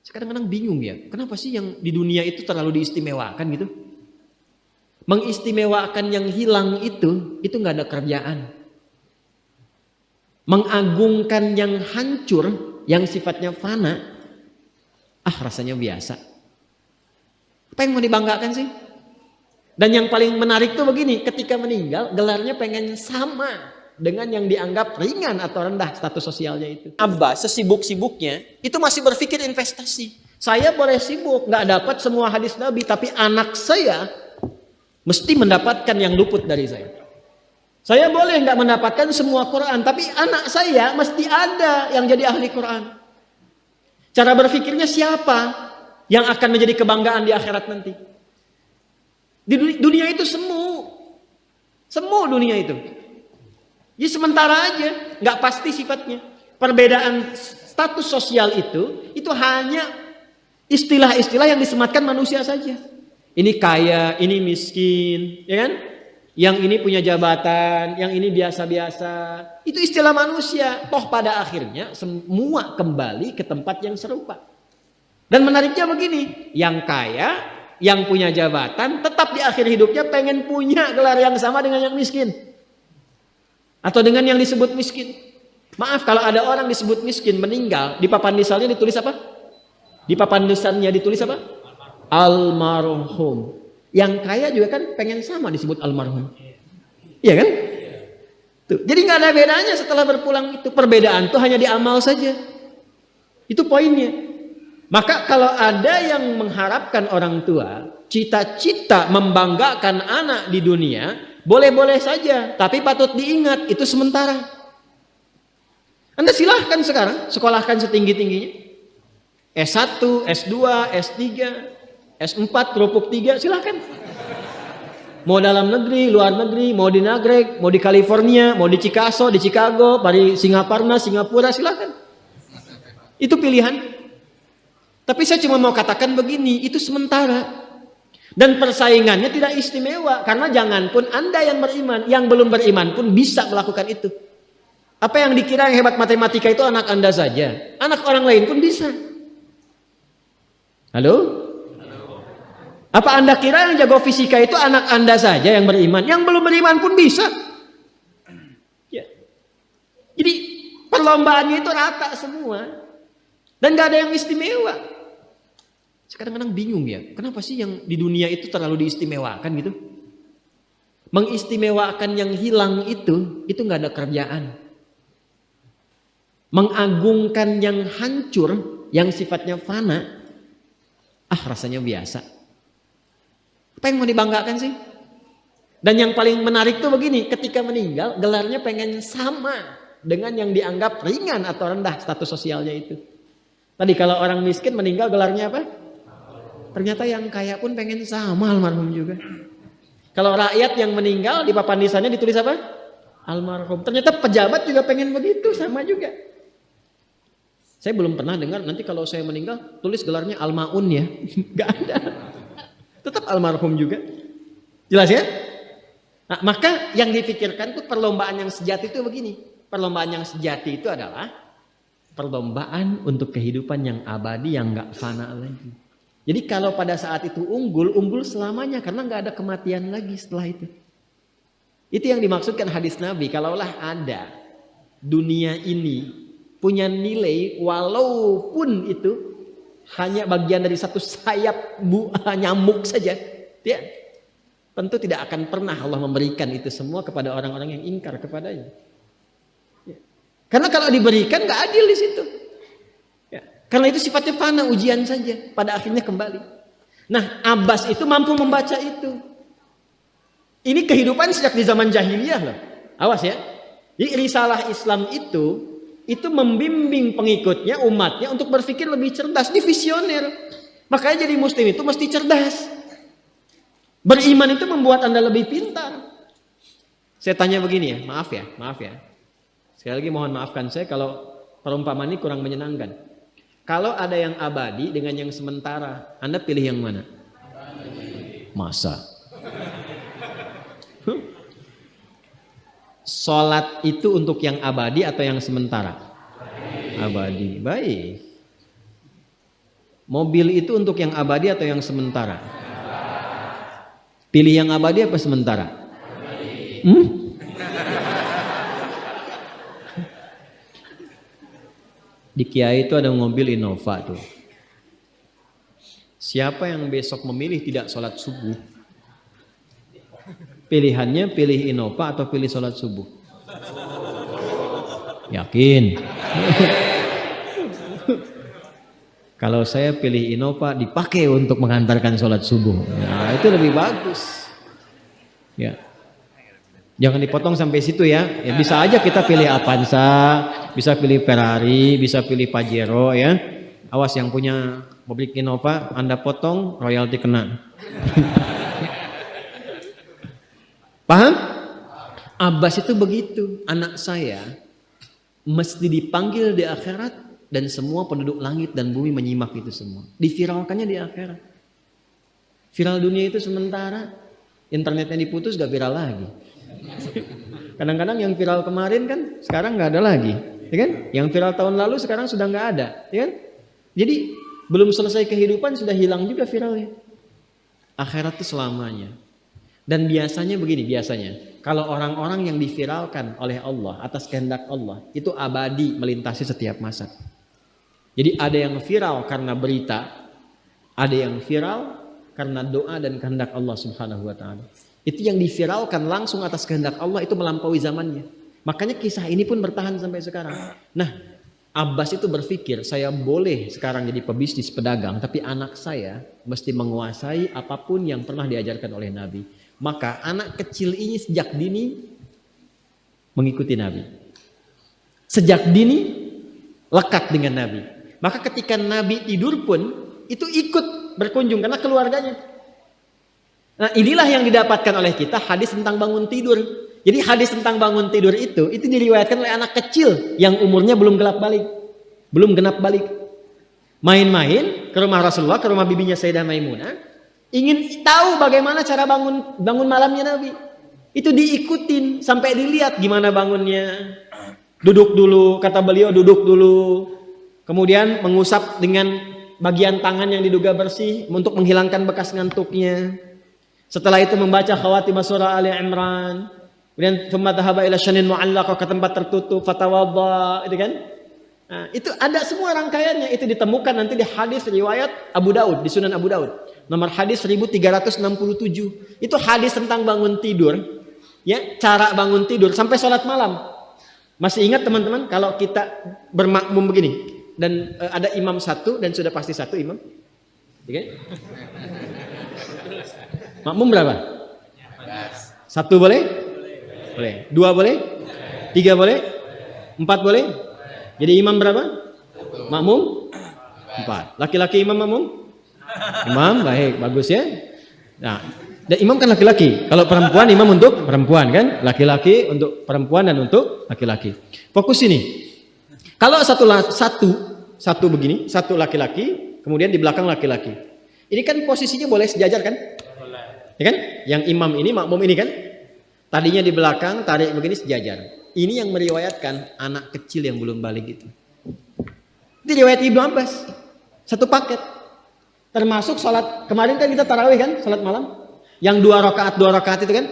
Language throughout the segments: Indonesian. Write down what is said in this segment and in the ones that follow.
Kadang-kadang bingung ya, kenapa sih yang di dunia itu terlalu diistimewakan gitu? Mengistimewakan yang hilang itu nggak ada kerjaan. Mengagungkan yang hancur, yang sifatnya fana, rasanya biasa. Apa yang mau dibanggakan sih? Dan yang paling menarik tuh begini, ketika meninggal gelarnya pengen sama dengan yang dianggap ringan atau rendah status sosialnya itu. Abbas sesibuk-sibuknya itu masih berpikir investasi. Saya boleh sibuk nggak dapat semua hadis Nabi, tapi anak saya mesti mendapatkan yang luput dari saya. Saya boleh nggak mendapatkan semua Quran, tapi anak saya mesti ada yang jadi ahli Quran. Cara berpikirnya siapa yang akan menjadi kebanggaan di akhirat nanti? Di dunia itu semu dunia itu. Jadi sementara aja, nggak pasti sifatnya. Perbedaan status sosial itu hanya istilah-istilah yang disematkan manusia saja. Ini kaya, ini miskin, ya kan? Yang ini punya jabatan, yang ini biasa-biasa. Itu istilah manusia. Toh pada akhirnya semua kembali ke tempat yang serupa. Dan menariknya begini, yang kaya, yang punya jabatan, tetap di akhir hidupnya pengen punya gelar yang sama dengan yang miskin. Atau dengan yang disebut miskin. Maaf, kalau ada orang disebut miskin meninggal, di papan nisannya ditulis apa? Di papan nisannya ditulis apa? Almarhum. Yang kaya juga kan pengen sama disebut almarhum. Iya kan? Tuh. Jadi nggak ada bedanya setelah berpulang itu. Perbedaan itu hanya di amal saja. Itu poinnya. Maka kalau ada yang mengharapkan orang tua, cita-cita membanggakan anak di dunia, boleh-boleh saja. Tapi patut diingat, itu sementara. Anda silahkan sekarang, sekolahkan setinggi-tingginya. S1, S2, S3, S4, kerupuk 3, silahkan. Mau dalam negeri, luar negeri, mau di Nagreg, mau di California, mau di Chicago, di Singaparna, Singapura, silahkan. Itu pilihan. Tapi saya cuma mau katakan begini, itu sementara. Dan persaingannya tidak istimewa. Karena jangan pun Anda yang beriman, yang belum beriman pun bisa melakukan itu. Apa yang dikira yang hebat matematika itu anak Anda saja. Anak orang lain pun bisa. Halo? Apa Anda kira yang jago fisika itu anak Anda saja yang beriman? Yang belum beriman pun bisa. Ya. Jadi perlombaannya itu rata semua. Dan gak ada yang istimewa. Kadang-kadang bingung ya, kenapa sih yang di dunia itu terlalu diistimewakan gitu? Mengistimewakan yang hilang itu gak ada kerjaan. Mengagungkan yang hancur, yang sifatnya fana, rasanya biasa. Apa yang mau dibanggakan sih? Dan yang paling menarik tuh begini, ketika meninggal gelarnya pengen sama dengan yang dianggap ringan atau rendah status sosialnya itu. Tadi kalau orang miskin meninggal gelarnya apa? Ternyata yang kaya pun pengen sama almarhum juga. Kalau rakyat yang meninggal di papan nisannya ditulis apa? Almarhum. Ternyata pejabat juga pengen begitu, sama juga. Saya belum pernah dengar nanti kalau saya meninggal tulis gelarnya Almaun ya. Gak ada. Tetap almarhum juga. Jelas ya? Nah, maka yang dipikirkan tuh perlombaan yang sejati itu begini. Perlombaan yang sejati itu adalah perlombaan untuk kehidupan yang abadi yang gak fana lagi. Jadi kalau pada saat itu unggul selamanya karena nggak ada kematian lagi setelah itu. Itu yang dimaksudkan hadis Nabi. Kalaulah ada dunia ini punya nilai walaupun itu hanya bagian dari satu sayap nyamuk saja, ya, tentu tidak akan pernah Allah memberikan itu semua kepada orang-orang yang ingkar kepadanya. Ya. Karena kalau diberikan nggak adil di situ. Karena itu sifatnya fana, ujian saja. Pada akhirnya kembali. Nah, Abbas itu mampu membaca itu. Ini kehidupan sejak di zaman jahiliyah loh. Awas ya. Jadi risalah Islam itu membimbing pengikutnya, umatnya untuk berpikir lebih cerdas. Ini visioner. Makanya jadi muslim itu mesti cerdas. Beriman itu membuat Anda lebih pintar. Saya tanya begini ya, maaf ya. Sekali lagi mohon maafkan saya kalau perumpamaan ini kurang menyenangkan. Kalau ada yang abadi dengan yang sementara, Anda pilih yang mana? Masa? Sholat itu untuk yang abadi atau yang sementara? Abadi. Baik. Mobil itu untuk yang abadi atau yang sementara? Pilih yang abadi apa sementara? Di Kiai itu ada mobil Innova tuh. Siapa yang besok memilih tidak sholat subuh, pilihannya pilih Innova atau pilih sholat subuh? Yakin? Kalau saya pilih Innova dipakai untuk mengantarkan sholat subuh, nah itu lebih bagus. Ya, jangan dipotong sampai situ ya. Ya bisa aja kita pilih Avanza, bisa pilih Ferrari, bisa pilih Pajero ya. Awas yang punya mobil Innova, Anda potong royalti kena. Paham? Abbas itu begitu, anak saya mesti dipanggil di akhirat. Dan semua penduduk langit dan bumi menyimak itu semua. Diviralkannya di akhirat. Viral dunia itu sementara. Internetnya diputus gak viral lagi. Kadang-kadang yang viral kemarin kan sekarang gak ada lagi. Ya kan? Yang viral tahun lalu sekarang sudah gak ada. Ya kan? Jadi belum selesai kehidupan sudah hilang juga viralnya. Akhirat itu selamanya. Dan biasanya begini, kalau orang-orang yang diviralkan oleh Allah atas kehendak Allah itu abadi melintasi setiap masa. Jadi ada yang viral karena berita, ada yang viral karena doa dan kehendak Allah Subhanahu wa taala. Itu yang diviralkan langsung atas kehendak Allah itu melampaui zamannya. Makanya kisah ini pun bertahan sampai sekarang. Nah, Abbas itu berpikir, saya boleh sekarang jadi pebisnis pedagang, tapi anak saya mesti menguasai apapun yang pernah diajarkan oleh Nabi. Maka anak kecil ini sejak dini mengikuti Nabi. Sejak dini lekat dengan Nabi. Maka ketika Nabi tidur pun itu ikut berkunjung karena keluarganya. Nah, inilah yang didapatkan oleh kita hadis tentang bangun tidur. Jadi hadis tentang bangun tidur itu diriwayatkan oleh anak kecil yang umurnya belum genap balik. Main-main ke rumah Rasulullah, ke rumah bibinya Sayyidah Maimunah, ingin tahu bagaimana cara bangun malamnya Nabi. Itu diikutin sampai dilihat gimana bangunnya. Duduk dulu, kata beliau duduk dulu. Kemudian mengusap dengan bagian tangan yang diduga bersih untuk menghilangkan bekas ngantuknya. Setelah itu membaca khawatimah surah Ali Imran. Kemudian thumma dhahaba ila syanin mu'allaqah, ke tempat tertutup, fatawadda, itu kan? Nah, itu ada semua rangkaiannya, itu ditemukan nanti di hadis riwayat Abu Daud, di Sunan Abu Daud. Nomor hadis 1367. Itu hadis tentang bangun tidur, ya, cara bangun tidur sampai sholat malam. Masih ingat teman-teman kalau kita bermakmum begini dan ada imam satu dan sudah pasti satu imam, ya kan? Makmum berapa? Satu boleh? Boleh. Dua boleh? Tiga boleh? Empat boleh? Jadi imam berapa? Makmum? Empat. Laki-laki imam makmum? Imam, baik, bagus ya. Nah, dan imam kan laki-laki. Kalau perempuan imam untuk perempuan kan? Laki-laki untuk perempuan dan untuk laki-laki. Fokus ini. Kalau satu begini, satu laki-laki, kemudian di belakang laki-laki. Ini kan posisinya boleh sejajar kan? Ya kan? Yang imam ini, makmum ini kan? Tadinya di belakang, tarik begini sejajar. Ini yang meriwayatkan anak kecil yang belum balik itu. Itu riwayat Ibnu Abbas. Satu paket. Termasuk sholat, kemarin kan kita tarawih kan? Sholat malam. Yang dua rakaat itu kan?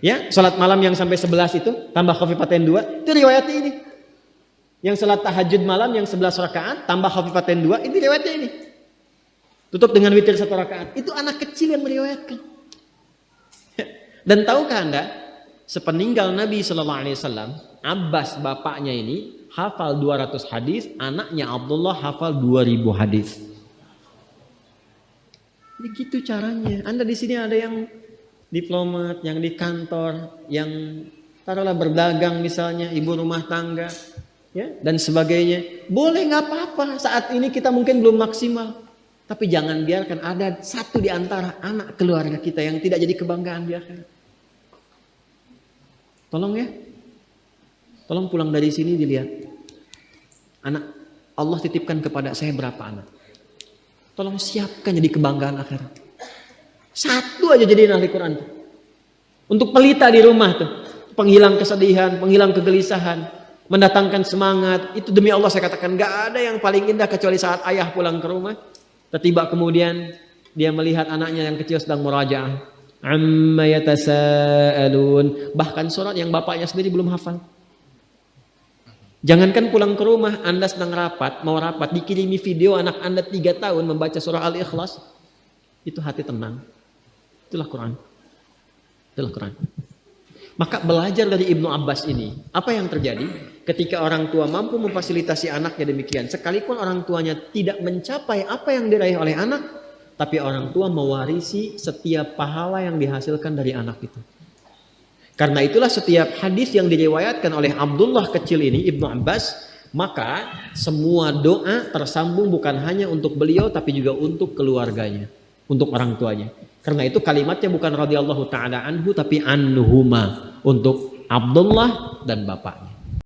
Ya, sholat malam yang sampai 11 itu, tambah khafifatain 2. Itu riwayatnya ini. Yang sholat tahajud malam yang 11 rakaat, tambah khafifatain 2. Ini riwayatnya ini. Tutup dengan witir 1 rakaat. Itu anak kecil yang meriwayatkan. Dan tahukah Anda? Sepeninggal Nabi SAW, Abbas bapaknya ini hafal 200 hadis, anaknya Abdullah hafal 2000 hadis. Begitu caranya. Anda di sini ada yang diplomat, yang di kantor, yang taruhlah berdagang misalnya, ibu rumah tangga, ya, dan sebagainya. Boleh, nggak apa-apa. Saat ini kita mungkin belum maksimal, tapi jangan biarkan ada satu di antara anak keluarga kita yang tidak jadi kebanggaan di akhirat. Tolong ya, tolong pulang dari sini dilihat. Anak Allah titipkan kepada saya berapa anak? Tolong siapkan jadi kebanggaan akhirat. Satu aja jadi ahli Quran. Untuk pelita di rumah tuh, penghilang kesedihan, penghilang kegelisahan, mendatangkan semangat. Itu demi Allah saya katakan, gak ada yang paling indah kecuali saat ayah pulang ke rumah. Tiba kemudian dia melihat anaknya yang kecil sedang murajaah. Amma yatasaalun. Bahkan surat yang bapaknya sendiri belum hafal. Jangankan pulang ke rumah, Anda sedang mau rapat, dikirimi video anak Anda 3 tahun membaca surah Al-Ikhlas. Itu hati tenang. Itulah Quran. Itulah Quran. Maka belajar dari Ibnu Abbas ini, apa yang terjadi? Ketika orang tua mampu memfasilitasi anaknya demikian, sekalipun orang tuanya tidak mencapai apa yang diraih oleh anak, tapi orang tua mewarisi setiap pahala yang dihasilkan dari anak itu. Karena itulah setiap hadis yang diriwayatkan oleh Abdullah kecil ini, Ibnu Abbas, maka semua doa tersambung bukan hanya untuk beliau, tapi juga untuk keluarganya, untuk orang tuanya. Karena itu kalimatnya bukan radhiyallahu ta'ala anhu, tapi anhuma, untuk Abdullah dan bapaknya.